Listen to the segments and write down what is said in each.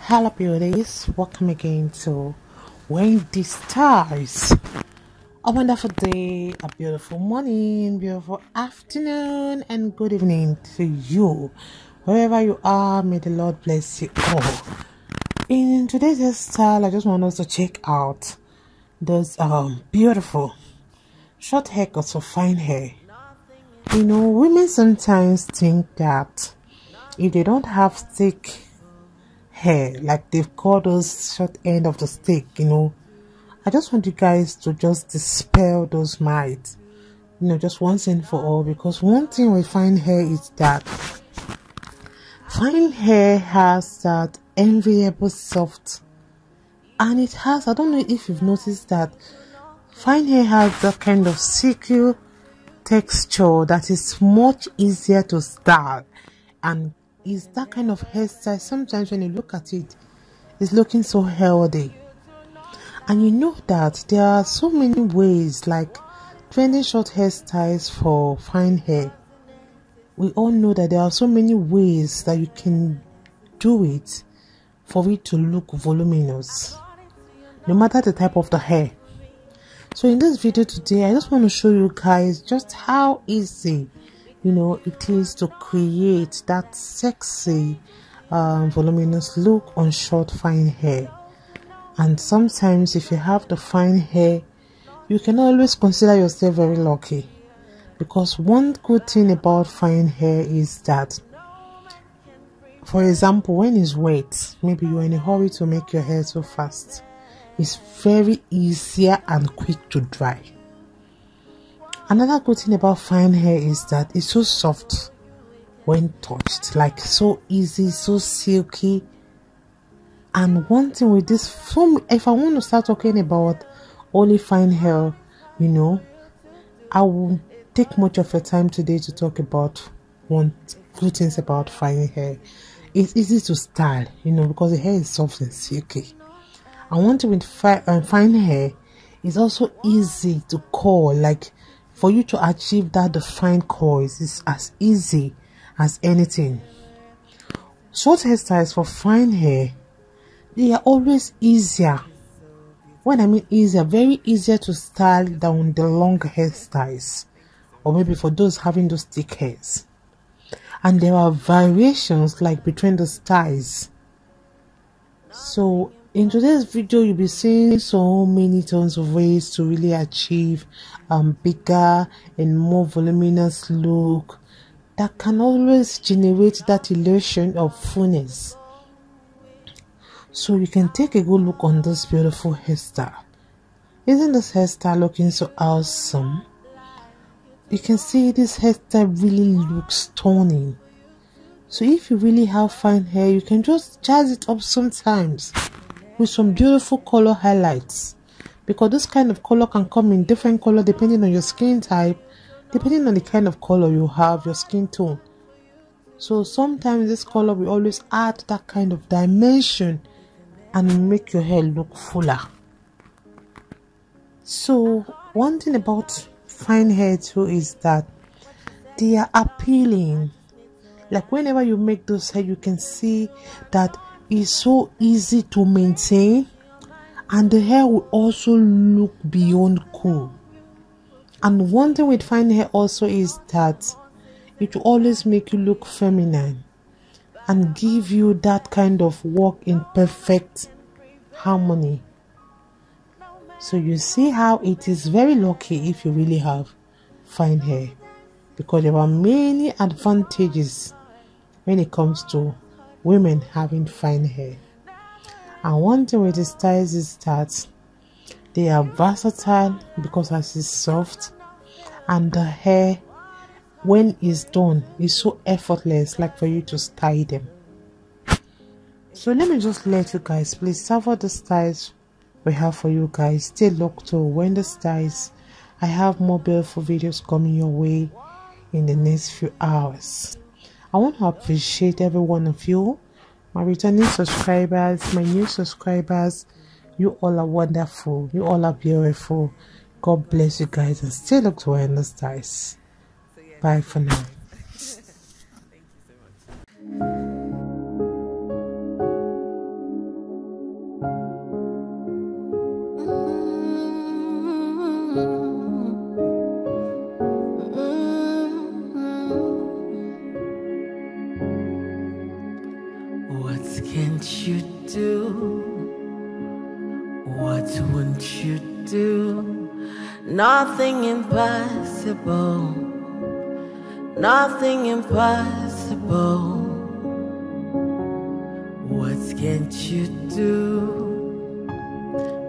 Hello beauties, welcome again to Wendy Stars. A wonderful day, a beautiful morning, beautiful afternoon, and good evening to you. Wherever you are, may the Lord bless you all. In today's hairstyle, I just want us to check out those beautiful short haircuts for fine hair. You know, women sometimes think that if they don't have thick hair, like they've called those short end of the stick, you know, I just want you guys to just dispel those myths, you know, just once and for all. Because one thing with fine hair is that fine hair has that enviable soft, and it has, I don't know if you've noticed that fine hair has that kind of silky texture that is much easier to style, and is that kind of hairstyle. Sometimes when you look at it, it's looking so healthy. And you know that there are so many ways, like trending short hairstyles for fine hair. We all know that there are so many ways that you can do it for it to look voluminous, no matter the type of the hair. So in this video today, I just want to show you guys just how easy, you know, it is to create that sexy voluminous look on short fine hair. And sometimes if you have the fine hair, you can always consider yourself very lucky, because one good thing about fine hair is that, for example, when it's wet, maybe you're in a hurry to make your hair so fast, it's very easier and quick to dry. Another good thing about fine hair is that it's so soft when touched, like so easy, so silky. And one thing with this, if I want to start talking about only fine hair, you know, I will take much of your time today to talk about one good things about fine hair. It's easy to style, you know, because the hair is soft and silky. And one thing with fine hair is also easy to curl, like for you to achieve that defined curls is as easy as anything. Short hairstyles for fine hair, they are always easier. When I mean easier, very easier to style than the long hairstyles, or maybe for those having those thick hairs. And there are variations like between the styles. So in today's video, you'll be seeing so many tons of ways to really achieve bigger and more voluminous look that can always generate that illusion of fullness. So you can take a good look on this beautiful hairstyle. Isn't this hairstyle looking so awesome? You can see this hairstyle really looks stunning. So if you really have fine hair, you can just jazz it up sometimes with some beautiful color highlights, because this kind of color can come in different color depending on your skin type, depending on the kind of color you have, your skin tone. So sometimes this color will always add that kind of dimension and make your hair look fuller. So one thing about fine hair too is that they are appealing. Like whenever you make those hair, you can see that it's so easy to maintain, and the hair will also look beyond cool. And one thing with fine hair also is that it will always make you look feminine and give you that kind of work in perfect harmony. So you see how it is very lucky if you really have fine hair, because there are many advantages when it comes to women having fine hair. And one thing with the styles is that they are versatile, because as it's soft, and the hair when it's done is so effortless, like for you to style them. So let me just let you guys please savor the styles we have for you guys. Stay locked to Wendy Styles. I have more beautiful videos coming your way in the next few hours. I want to appreciate every one of you, my returning subscribers, my new subscribers. You all are wonderful. You all are beautiful. God bless you guys, and stay locked to Wendy Styles. Bye for now. What can't you do? What won't you do? Nothing impossible. Nothing impossible. What can't you do?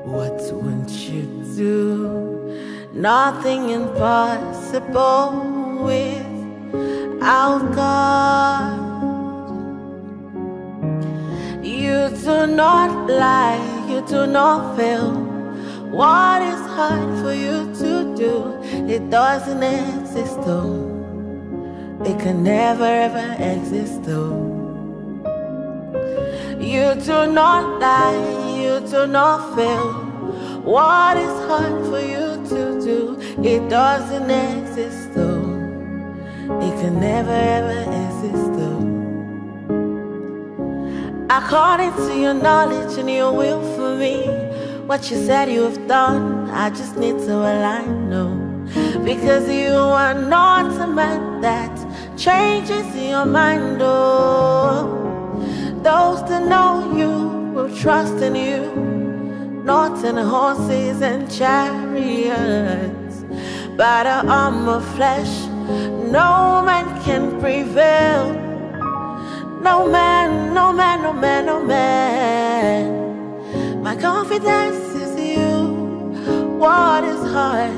What won't you do? Nothing impossible without God. You do not lie, you do not fail. What is hard for you to do? It doesn't exist though. It can never ever exist though. You do not lie, you do not fail. What is hard for you to do? It doesn't exist though. It can never ever exist though. According to your knowledge and your will for me, what you said you have done, I just need to align, no. Because you are not a man that changes your mind, oh. Those that know you will trust in you, not in horses and chariots. By the arm of flesh, no man can prevail. No man, no man, no man, no man. My confidence is you. What is hard?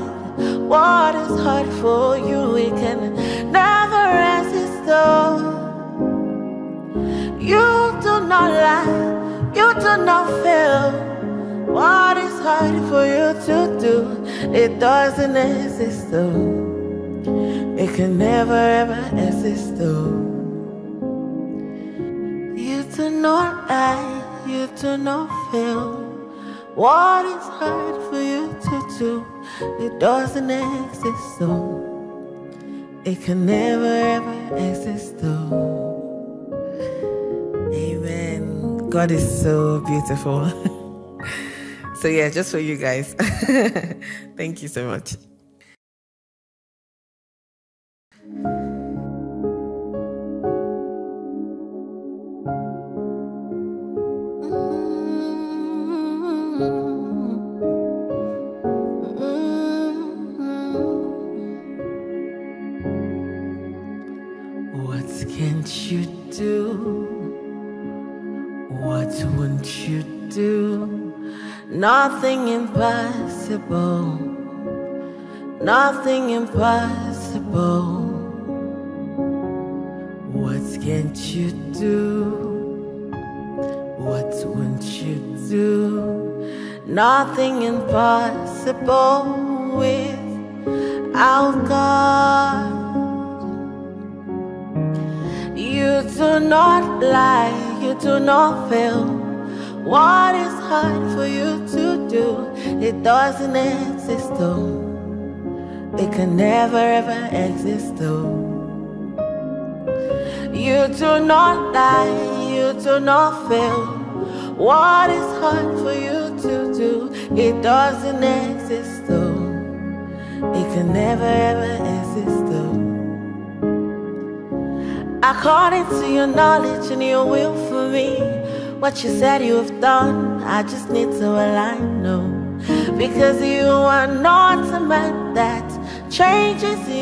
What is hard for you? It can never resist though. You do not lie, you do not fail. What is hard for you to do? It doesn't exist though. It can never ever exist though. You do not lie, you do not fail. What is hard for you to do? It doesn't exist though. It can never ever exist though. Amen. God is so beautiful. So yeah, just for you guys. Thank you so much. What can't you do? What won't you do? Nothing impossible. Nothing impossible. What can't you do? What won't you do? Nothing impossible without God. You do not lie, you do not fail. What is hard for you to do? It doesn't exist though. It can never ever exist though. You do not lie, you do not fail. What is hard for you to do? It doesn't exist though. It can never ever exist though. According to your knowledge and your will for me, what you said you have done, I just need to align, no. Because you are not a man that changes